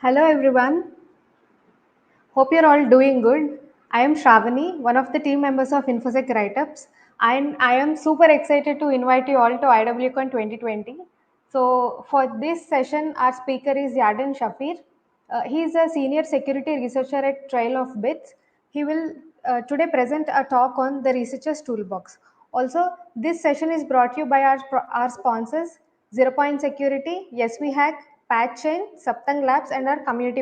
Hello everyone. Hope you're all doing good. I am Shravani, one of the team members of Infosec Write-Ups, and I am super excited to invite you all to IWCON 2020. So for this session, our speaker is Yarden Shafir. He is a senior security researcher at Trail of Bits. He will today present a talk on the researcher's toolbox. Also, this session is brought to you by our sponsors, Zero Point Security, Yes We Hack, Patch Chain, Saptang Labs, and our community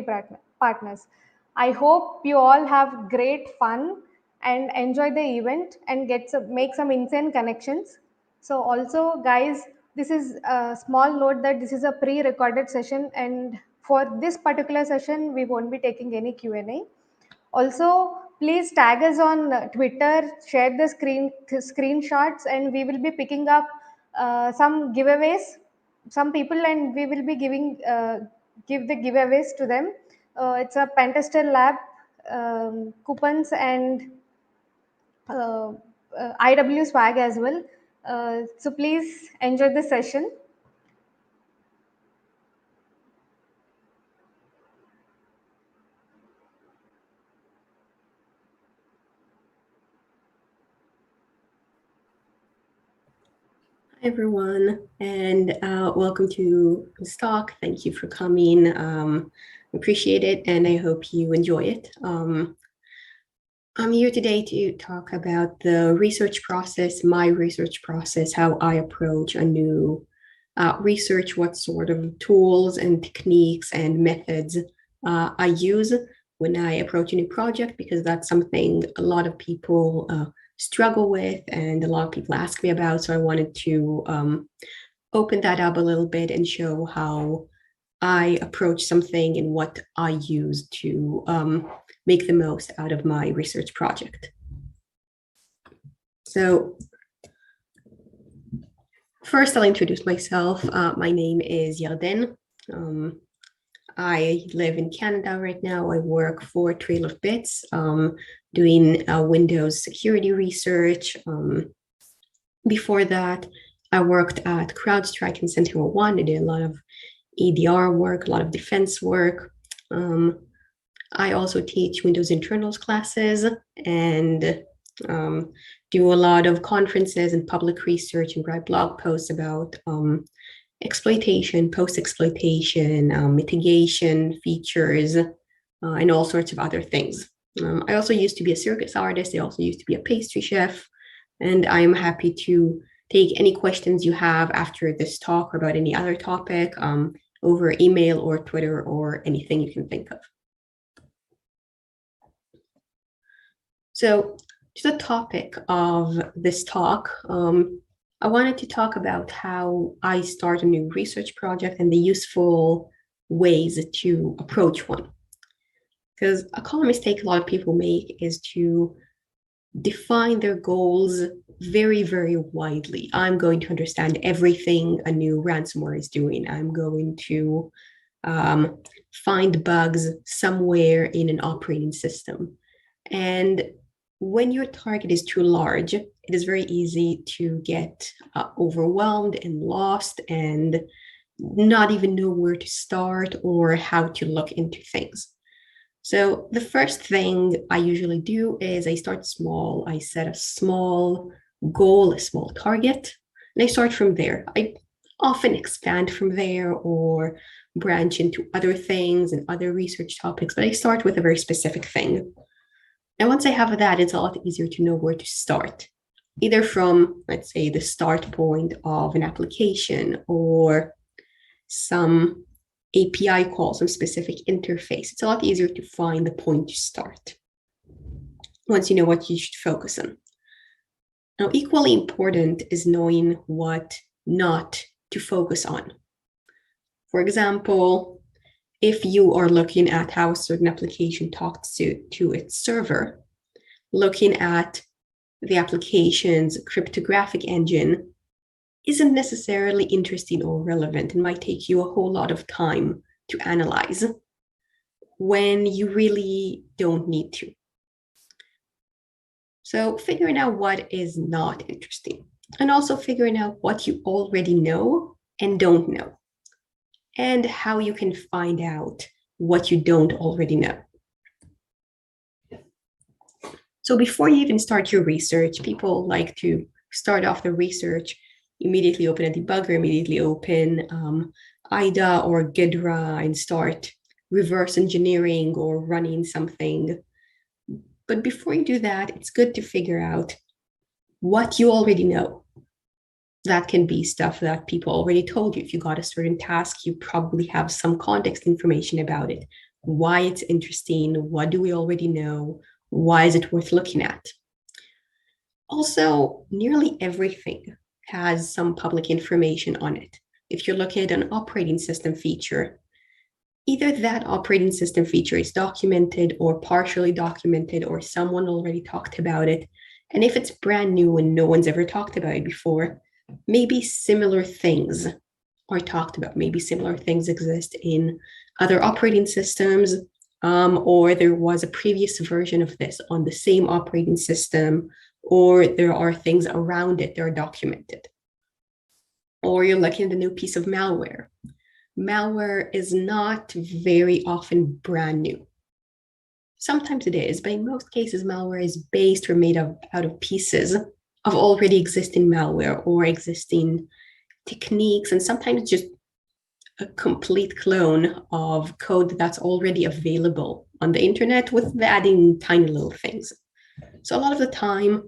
partners. I hope you all have great fun and enjoy the event and make some insane connections. So also guys, this is a small note that this is a pre-recorded session, and for this particular session we won't be taking any Q&A. Also, please tag us on Twitter, share the screenshots, and we will be picking up some giveaways, some people, and we will be give the giveaways to them. It's a Pentester Lab coupons and uh, IW swag as well. So please enjoy the session. Hi everyone, and welcome to this talk. Thank you for coming. Appreciate it, and I hope you enjoy it. I'm here today to talk about the research process, my research process, how I approach a new research, what sort of tools and techniques and methods I use when I approach a new project, because that's something a lot of people struggle with and a lot of people ask me about. So I wanted to open that up a little bit and show how I approach something and what I use to make the most out of my research project. So first, I'll introduce myself. My name is Yarden. I live in Canada right now. I work for Trail of Bits, doing Windows security research. Before that, I worked at CrowdStrike and SentinelOne. I did a lot of EDR work, a lot of defense work. I also teach Windows internals classes and do a lot of conferences and public research and write blog posts about exploitation, post-exploitation, mitigation features, and all sorts of other things. I also used to be a circus artist. I also used to be a pastry chef, and I am happy to take any questions you have after this talk or about any other topic over email or Twitter or anything you can think of. So to the topic of this talk, I wanted to talk about how I start a new research project and the useful ways to approach one. Because a common mistake a lot of people make is to define their goals very, very widely. I'm going to understand everything a new ransomware is doing. I'm going to find bugs somewhere in an operating system. And when your target is too large, it is very easy to get overwhelmed and lost and not even know where to start or how to look into things. So the first thing I usually do is I start small. I set a small goal, a small target, and I start from there. I often expand from there or branch into other things and other research topics, but I start with a very specific thing. And once I have that, it's a lot easier to know where to start, either from, let's say, the start point of an application or some API call, some specific interface. It's a lot easier to find the point to start once you know what you should focus on. Now, equally important is knowing what not to focus on. For example, if you are looking at how a certain application talks to its server, looking at the application's cryptographic engine isn't necessarily interesting or relevant and might take you a whole lot of time to analyze when you really don't need to. So figuring out what is not interesting and also figuring out what you already know and don't know, and how you can find out what you don't already know. So before you even start your research, people like to start off the research, immediately open a debugger, immediately open IDA or GIDRA and start reverse engineering or running something. But before you do that, it's good to figure out what you already know. That can be stuff that people already told you. If you got a certain task, you probably have some context information about it, why it's interesting, what do we already know, why is it worth looking at? Also, nearly everything has some public information on it. If you're looking at an operating system feature, either that operating system feature is documented or partially documented, or someone already talked about it. And if it's brand new and no one's ever talked about it before, maybe similar things are talked about. Maybe similar things exist in other operating systems, or there was a previous version of this on the same operating system, or there are things around it that are documented. Or you're looking at a new piece of malware. Malware is not very often brand new. Sometimes it is, but in most cases, malware is based or made out of pieces of already existing malware or existing techniques, and sometimes just a complete clone of code that's already available on the internet with adding tiny little things. So a lot of the time,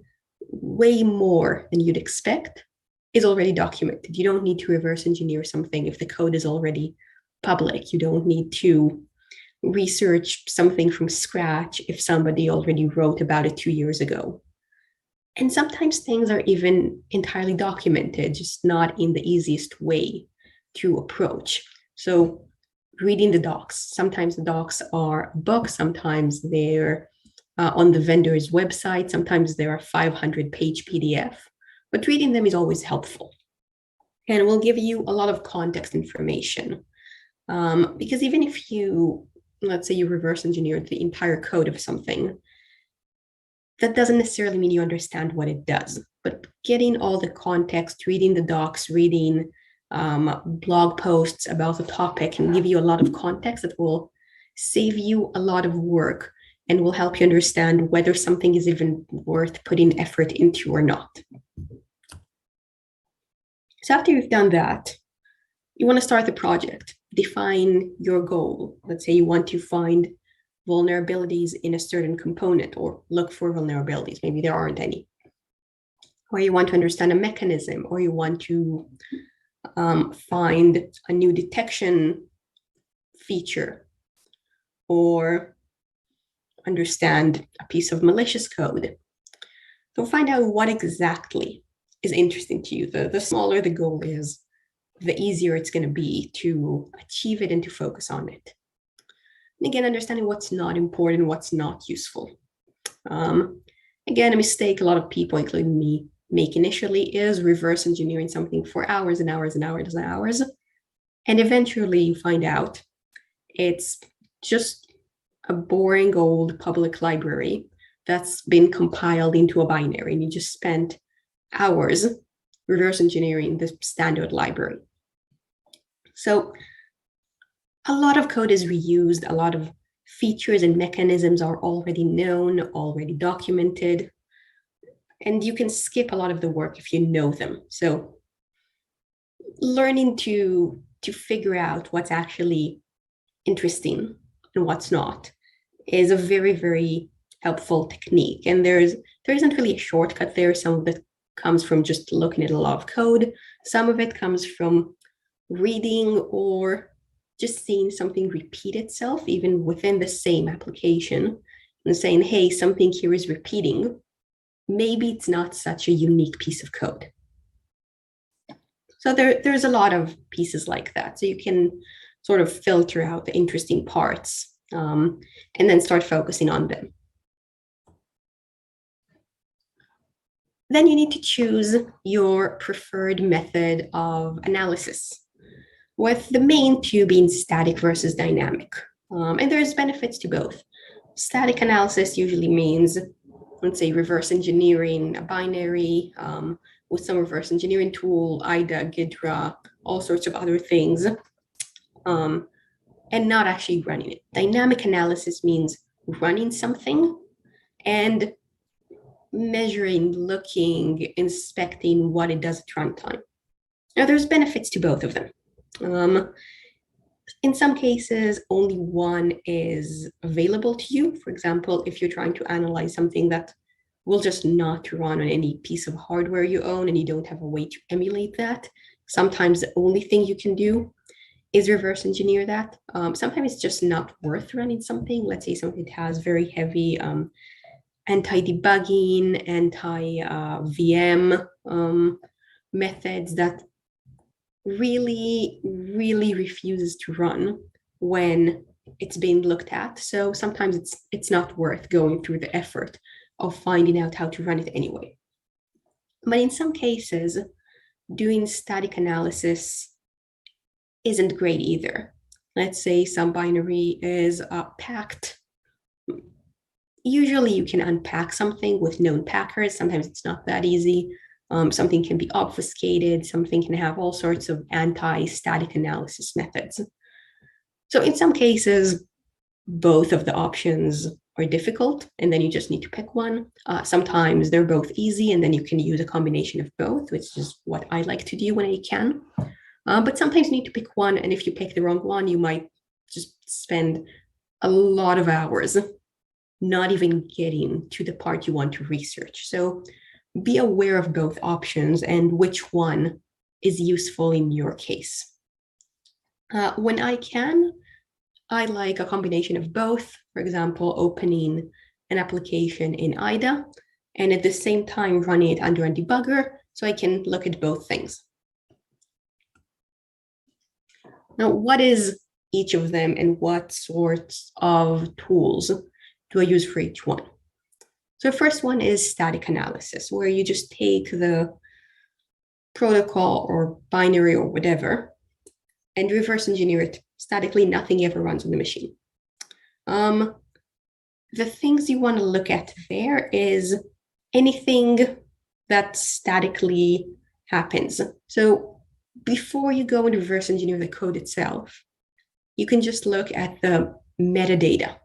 way more than you'd expect is already documented. You don't need to reverse engineer something if the code is already public. You don't need to research something from scratch if somebody already wrote about it 2 years ago. And sometimes things are even entirely documented, just not in the easiest way to approach. So reading the docs, sometimes the docs are books, sometimes they're on the vendor's website, sometimes they're a 500-page PDF, but reading them is always helpful. And will give you a lot of context information. Because even if you, let's say you reverse engineer the entire code of something, that doesn't necessarily mean you understand what it does. But getting all the context, reading the docs, reading blog posts about the topic can give you a lot of context that will save you a lot of work and will help you understand whether something is even worth putting effort into or not. So after you've done that, you want to start the project. Define your goal. Let's say you want to find vulnerabilities in a certain component or look for vulnerabilities. Maybe there aren't any. Or you want to understand a mechanism, or you want to find a new detection feature, or understand a piece of malicious code. So find out what exactly is interesting to you. The smaller the goal is, the easier it's going to be to achieve it and to focus on it. And again, understanding what's not important, what's not useful. Again, a mistake a lot of people, including me, make initially is reverse engineering something for hours and hours and hours and hours. And eventually you find out it's just a boring old public library that's been compiled into a binary, and you just spent hours reverse engineering the standard library. So a lot of code is reused, a lot of features and mechanisms are already known, already documented, and you can skip a lot of the work if you know them. So learning to figure out what's actually interesting and what's not is a very, very helpful technique. And there isn't really a shortcut there. Some of it comes from just looking at a lot of code. Some of it comes from reading or just seeing something repeat itself, even within the same application, and saying, hey, something here is repeating. Maybe it's not such a unique piece of code. So there's a lot of pieces like that. So you can sort of filter out the interesting parts and then start focusing on them. Then you need to choose your preferred method of analysis, with the main two being static versus dynamic. And there's benefits to both. Static analysis usually means, let's say, reverse engineering a binary with some reverse engineering tool, IDA, GIDRA, all sorts of other things. and not actually running it. Dynamic analysis means running something and measuring, looking, inspecting what it does at runtime. Now, there's benefits to both of them. In some cases, only one is available to you. For example, if you're trying to analyze something that will just not run on any piece of hardware you own and you don't have a way to emulate that, sometimes the only thing you can do is reverse engineer that. Sometimes it's just not worth running something. Let's say something that has very heavy anti-debugging, anti-VM methods that really refuses to run when it's being looked at. So sometimes it's not worth going through the effort of finding out how to run it anyway. But in some cases, doing static analysis isn't great either. Let's say some binary is packed. Usually you can unpack something with known packers. Sometimes it's not that easy. Something can be obfuscated. Something can have all sorts of anti-static analysis methods. So in some cases, both of the options are difficult, and then you just need to pick one. Sometimes they're both easy, and then you can use a combination of both, which is what I like to do when I can. But sometimes you need to pick one, and if you pick the wrong one, you might just spend a lot of hours not even getting to the part you want to research. So be aware of both options and which one is useful in your case. When I can, I like a combination of both. For example, opening an application in IDA and at the same time running it under a debugger so I can look at both things. Now, what is each of them and what sorts of tools do I use for each one? So the first one is static analysis, where you just take the protocol or binary or whatever and reverse engineer it statically. Nothing ever runs on the machine. The things you want to look at there is anything that statically happens. So before you go and reverse engineer the code itself, you can just look at the metadata.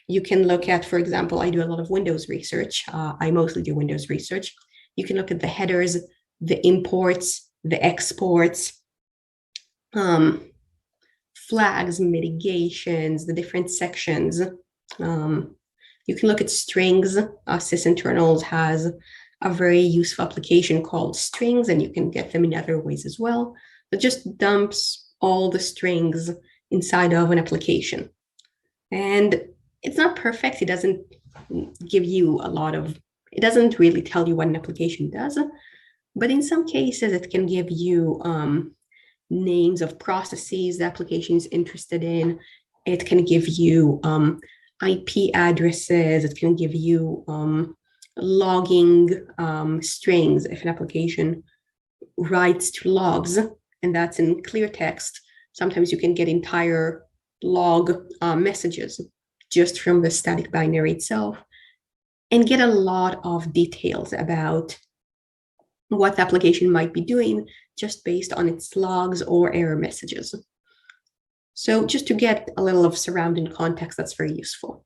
You can look at, for example, I do a lot of Windows research. I mostly do Windows research. You can look at the headers, the imports, the exports, flags, mitigations, the different sections. You can look at strings. Sysinternals has a very useful application called strings, and you can get them in other ways as well. It just dumps all the strings inside of an application. And it's not perfect. It doesn't give you it doesn't really tell you what an application does, but in some cases it can give you names of processes the application is interested in. It can give you IP addresses. It can give you logging strings if an application writes to logs, and that's in clear text. Sometimes you can get entire log messages just from the static binary itself and get a lot of details about what the application might be doing just based on its logs or error messages. So just to get a little of surrounding context, that's very useful.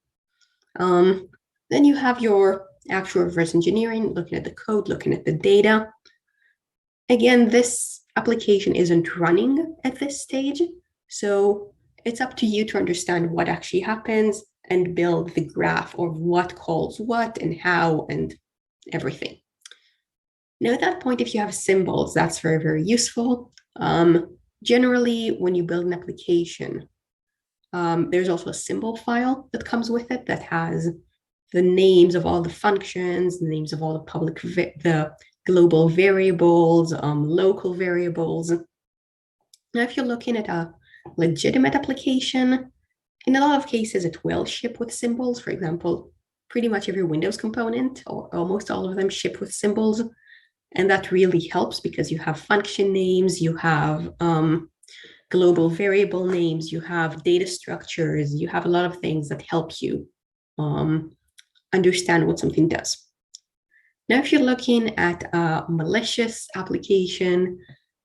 Then you have your actual reverse engineering, looking at the code, looking at the data. Again, this application isn't running at this stage, so it's up to you to understand what actually happens and build the graph of what calls what and how and everything. Now, at that point, if you have symbols, that's very, very useful. Generally, when you build an application, there's also a symbol file that comes with it that has the names of all the functions, the names of all the the global variables, local variables. Now, if you're looking at a legitimate application, in a lot of cases, it will ship with symbols. For example, pretty much every Windows component, or almost all of them, ship with symbols. And that really helps because you have function names, you have global variable names, you have data structures, you have a lot of things that help you understand what something does. Now, if you're looking at a malicious application,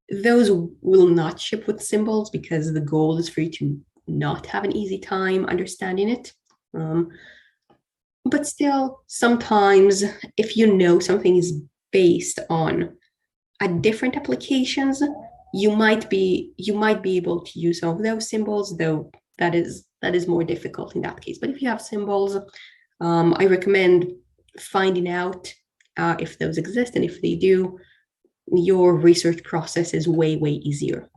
those will not ship with symbols because the goal is for you to not have an easy time understanding it. But still, sometimes if you know something is based on different applications, you might be able to use some of those symbols, though that is more difficult in that case. But if you have symbols, I recommend finding out if those exist, and if they do, your research process is way easier.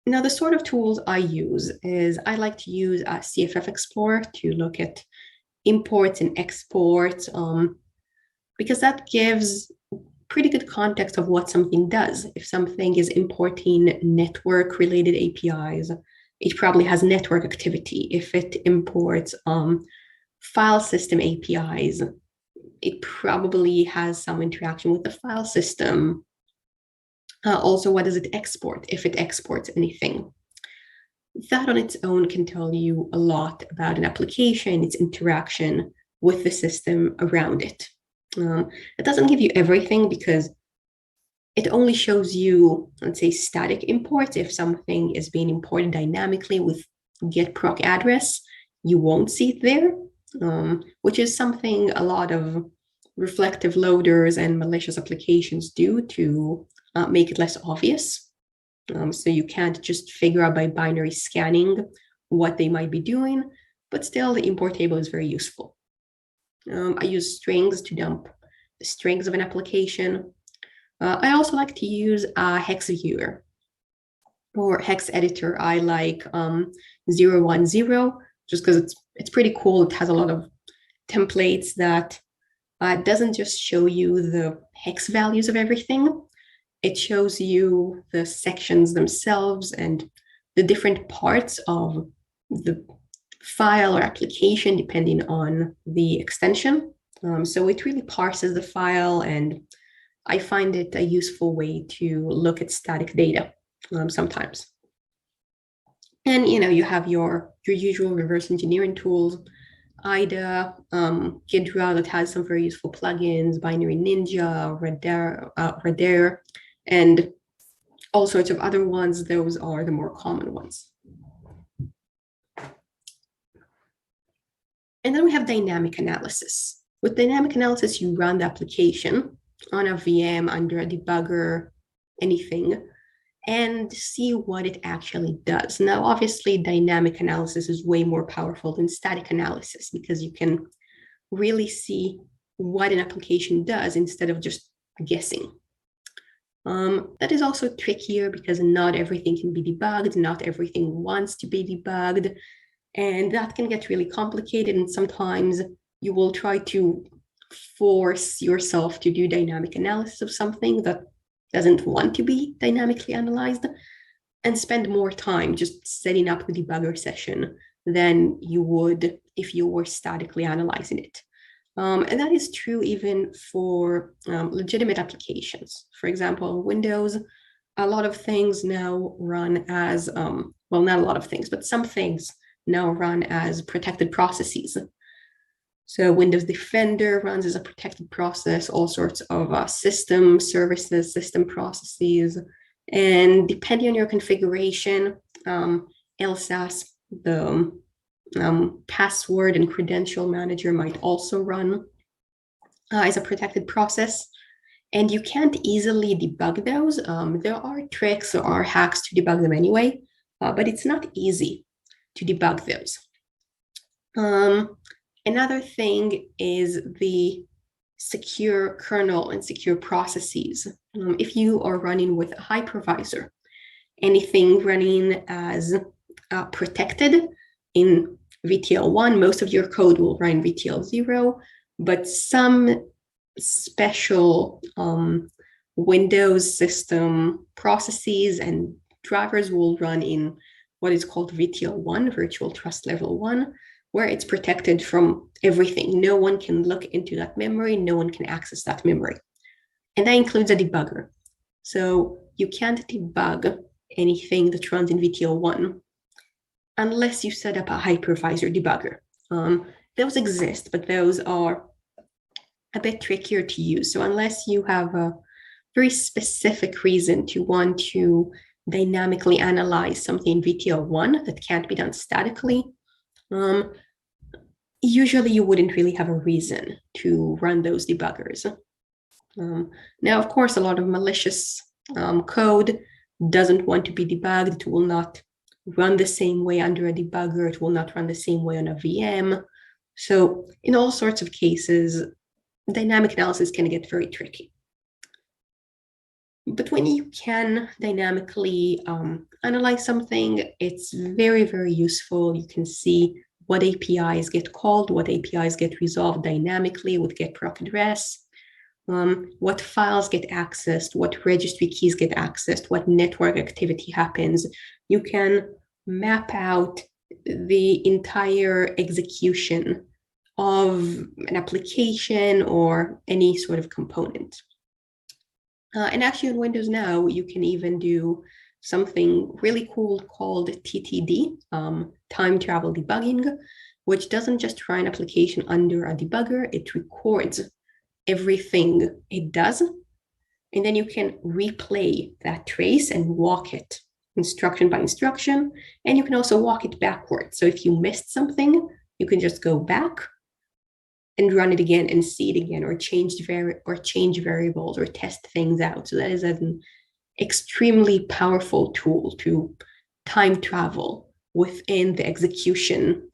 Now, the sort of tools I use is I like to use CFF Explorer to look at imports and exports, because that gives pretty good context of what something does. If something is importing network-related APIs, it probably has network activity. If it imports file system APIs, it probably has some interaction with the file system. Also, what does it export, if it exports anything? That on its own can tell you a lot about an application, its interaction with the system around it. It doesn't give you everything, because it only shows you, let's say, static imports. If something is being imported dynamically with get proc address, you won't see it there, which is something a lot of reflective loaders and malicious applications do to make it less obvious. So you can't just figure out by binary scanning what they might be doing, but still the import table is very useful. I use strings to dump the strings of an application. I also like to use a hex viewer or hex editor. I like 010, just because it's pretty cool. It has a lot of templates that doesn't just show you the hex values of everything. It shows you the sections themselves and the different parts of the file or application, depending on the extension. So it really parses the file, and I find it a useful way to look at static data sometimes. And you have your usual reverse engineering tools, IDA, Ghidra, that has some very useful plugins, Binary Ninja, Radar, and all sorts of other ones. Those are the more common ones. And then we have dynamic analysis. With dynamic analysis, you run the application on a VM, under a debugger, anything, and see what it actually does. Now, obviously, dynamic analysis is way more powerful than static analysis, because you can really see what an application does instead of just guessing. That is also trickier, because not everything can be debugged, not everything wants to be debugged, and that can get really complicated. And sometimes you will try to force yourself to do dynamic analysis of something that doesn't want to be dynamically analyzed, and spend more time just setting up the debugger session than you would if you were statically analyzing it. And that is true even for legitimate applications. For example, Windows, a lot of things now run as, well, not a lot of things, but some things now run as protected processes. So Windows Defender runs as a protected process, all sorts of system services, system processes. And depending on your configuration, LSAS, the password and credential manager, might also run as a protected process. And you can't easily debug those. There are tricks, there are hacks to debug them anyway, but it's not easy to debug those. Another thing is the secure kernel and secure processes. If you are running with a hypervisor, anything running as protected in VTL1, most of your code will run VTL0, but some special Windows system processes and drivers will run in what is called VTL1, Virtual Trust Level 1, where it's protected from everything. No one can look into that memory, no one can access that memory. And that includes a debugger. So you can't debug anything that runs in VTL1 unless you set up a hypervisor debugger. Those exist, but those are a bit trickier to use. So unless you have a very specific reason to want to dynamically analyze something in VTL1 that can't be done statically, usually you wouldn't really have a reason to run those debuggers. Now, of course, a lot of malicious code doesn't want to be debugged. It will not run the same way under a debugger. It will not run the same way on a VM. So in all sorts of cases, dynamic analysis can get very tricky. But when you can dynamically analyze something, it's very, very useful. You can see what APIs get called, what APIs get resolved dynamically with get proc address, what files get accessed, what registry keys get accessed, what network activity happens. You can map out the entire execution of an application or any sort of component. And actually on Windows now, you can even do something really cool called TTD, time travel debugging, which doesn't just run an application under a debugger, it records everything it does. And then you can replay that trace and walk it instruction by instruction. And you can also walk it backwards. So if you missed something, you can just go back and run it again and see it again, or change variables or test things out. So that is an extremely powerful tool to time travel within the execution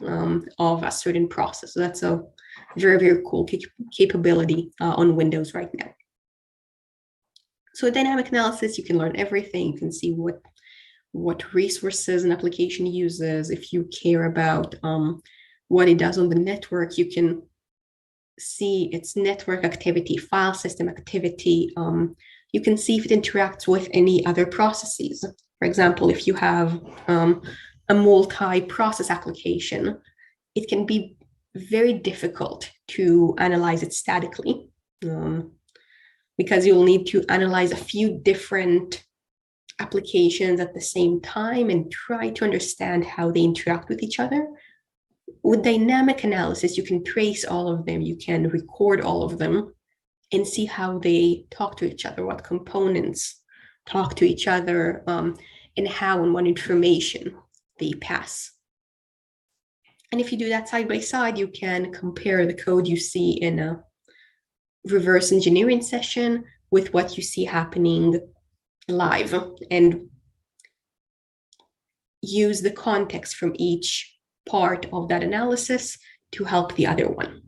of a certain process. So that's a very, very cool capability on Windows right now. So dynamic analysis, you can learn everything. You can see what resources an application uses. If you care about what it does on the network, you can see its network activity, file system activity. You can see if it interacts with any other processes. For example, if you have a multi-process application, it can be very difficult to analyze it statically because you'll need to analyze a few different applications at the same time and try to understand how they interact with each other. With dynamic analysis, you can trace all of them, you can record all of them and see how they talk to each other, what components talk to each other, and how and what information they pass. And if you do that side by side, you can compare the code you see in a reverse engineering session with what you see happening live and use the context from each part of that analysis to help the other one.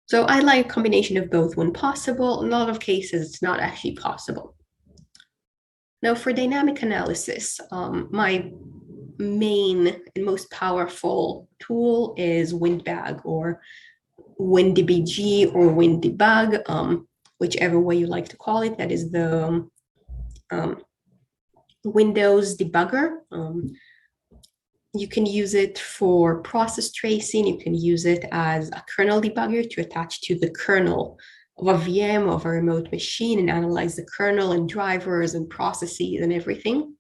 So I like a combination of both when possible. In a lot of cases, it's not actually possible. Now for dynamic analysis, my main and most powerful tool is WinBag or WinDBG or WinDebug, whichever way you like to call it. That is the Windows debugger. You can use it for process tracing. You can use it as a kernel debugger to attach to the kernel of a VM of a remote machine and analyze the kernel and drivers and processes and everything.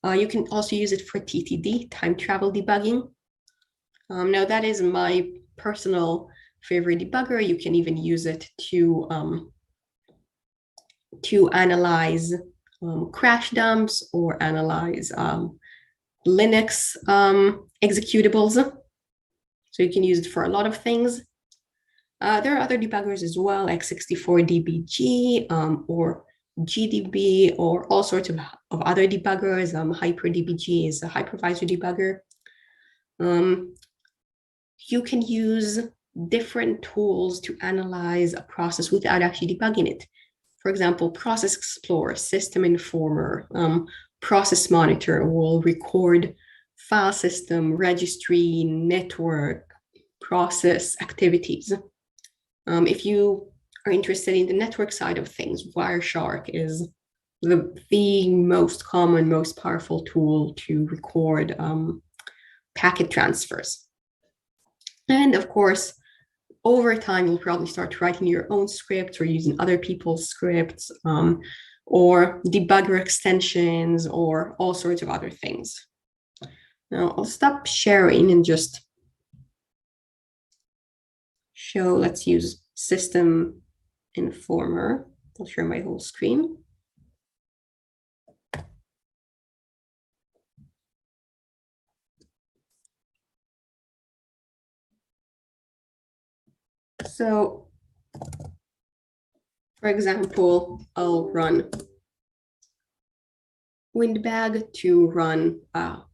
You can also use it for TTD, time travel debugging. Now that is my personal favorite debugger. You can even use it to analyze crash dumps or analyze Linux executables. So you can use it for a lot of things. There are other debuggers as well, like 64DBG or GDB or all sorts of other debuggers. HyperDBG is a hypervisor debugger. You can use different tools to analyze a process without actually debugging it. For example, Process Explorer, System Informer, Process Monitor will record file system, registry, network, process activities. If you are interested in the network side of things, Wireshark is the most common, most powerful tool to record packet transfers. And of course, over time, you'll probably start writing your own scripts or using other people's scripts or debugger extensions or all sorts of other things. Now I'll stop sharing and just show, let's use System Informer. I'll share my whole screen. So, for example, I'll run windbag to run I'll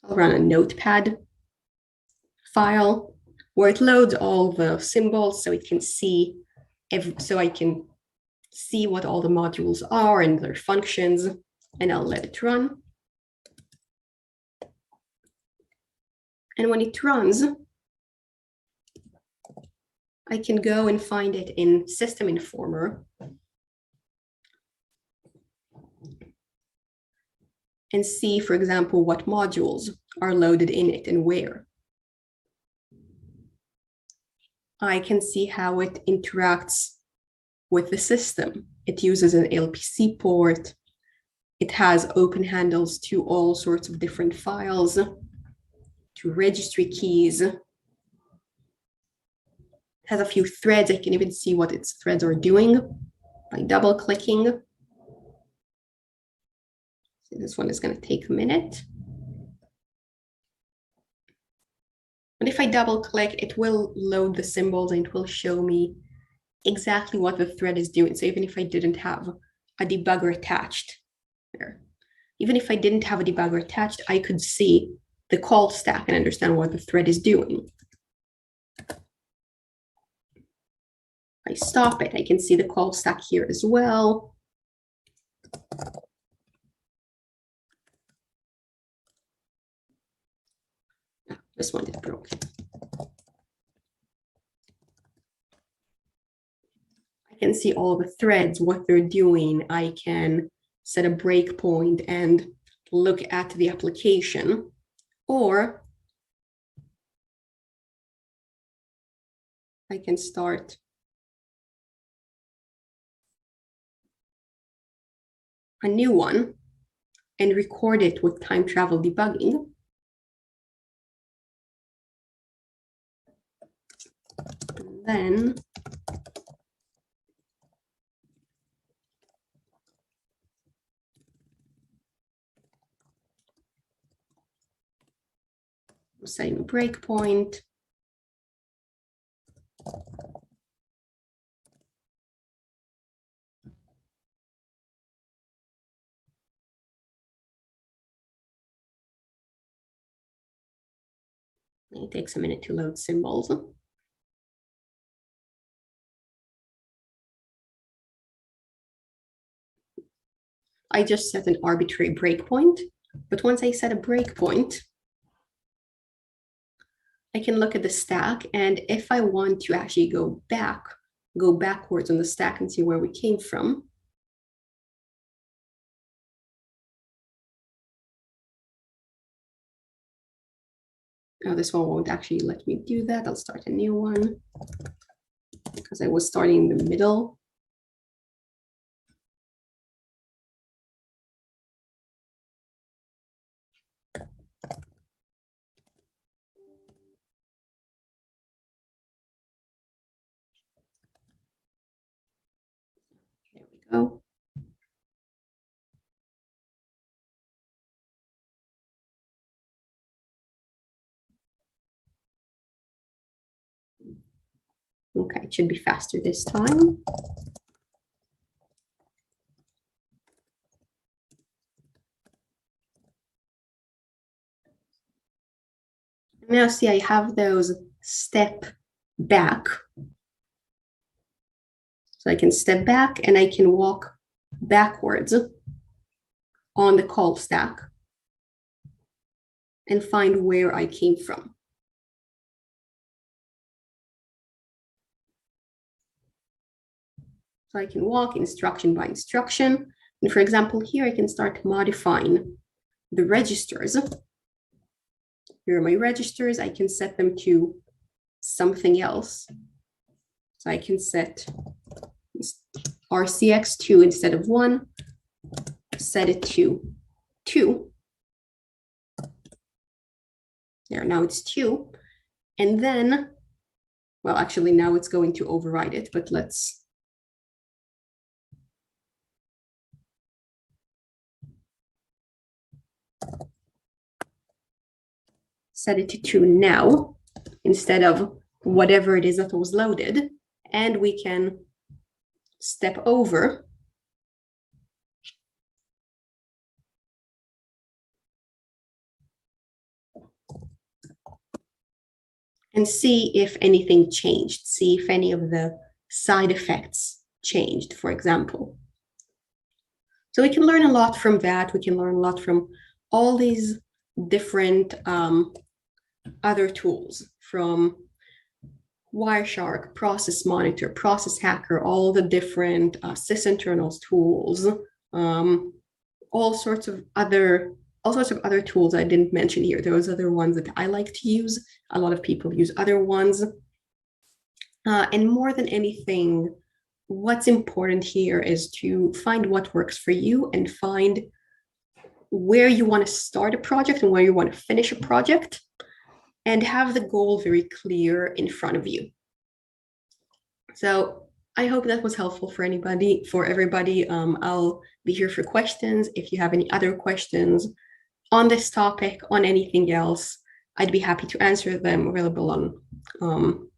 run a notepad file where it loads all the symbols so it can see so I can see what all the modules are and their functions, and I'll let it run. And when it runs, I can go and find it in System Informer and see, for example, what modules are loaded in it and where. I can see how it interacts with the system. It uses an LPC port. It has open handles to all sorts of different files, to registry keys. It has a few threads. I can even see what its threads are doing by double clicking. So this one is going to take a minute. But if I double click, it will load the symbols and it will show me exactly what the thread is doing. So even if I didn't have a debugger attached there, even if I didn't have a debugger attached, I could see the call stack and understand what the thread is doing. If I stop it, I can see the call stack here as well. This one is broken. I can see all the threads, what they're doing. I can set a breakpoint and look at the application, or I can start a new one and record it with time travel debugging. And then setting a breakpoint. It takes a minute to load symbols. I just set an arbitrary breakpoint, but once I set a breakpoint, I can look at the stack, and if I want to actually go backwards on the stack and see where we came from, now this one won't actually let me do that. I'll start a new one because I was starting in the middle. There we go. Okay, it should be faster this time. Now see, I have those step back. So I can step back and I can walk backwards on the call stack and find where I came from. So I can walk instruction by instruction. And for example, here I can start modifying the registers. Here are my registers. I can set them to something else. So I can set RCX2 instead of 1, set it to 2. There, now it's 2. And then Well, actually, now it's going to override it, but let's set it to now instead of whatever it is that was loaded. And we can step over and see if anything changed, see if any of the side effects changed, for example. So we can learn a lot from that. We can learn a lot from all these different other tools, from Wireshark, Process Monitor, Process Hacker, all the different sysinternals tools, all sorts of other tools I didn't mention here. Those other ones that I like to use. A lot of people use other ones. And more than anything, what's important here is to find what works for you and find where you want to start a project and where you want to finish a project, and have the goal very clear in front of you. So I hope that was helpful for everybody. I'll be here for questions. If you have any other questions on this topic, on anything else, I'd be happy to answer them. Available on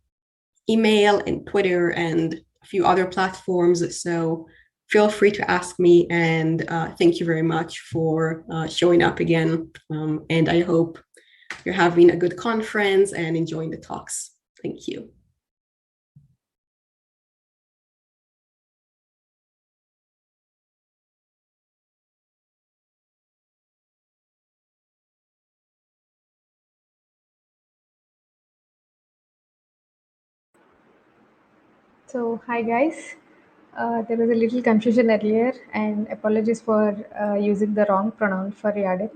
email and Twitter and a few other platforms. So feel free to ask me. And thank you very much for showing up again. And I hope you're having a good conference and enjoying the talks. Thank you. So, hi guys. There was a little confusion earlier, and apologies for using the wrong pronoun for Yarden.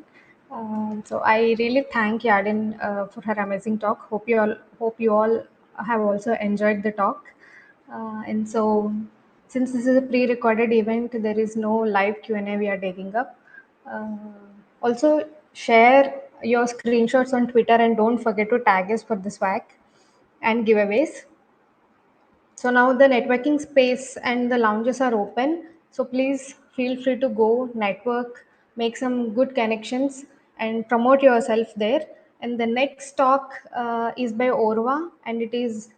So, I really thank Yarden for her amazing talk. Hope you all have also enjoyed the talk. And so, since this is a pre-recorded event, there is no live Q&A we are taking up. Uh, Also, share your screenshots on Twitter and don't forget to tag us for the swag and giveaways. So now the networking space and the lounges are open. So please feel free to go network, make some good connections, and promote yourself there. And the next talk is by Orva, and it is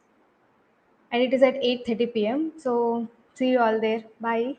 at 8:30 p.m. So see you all there. Bye.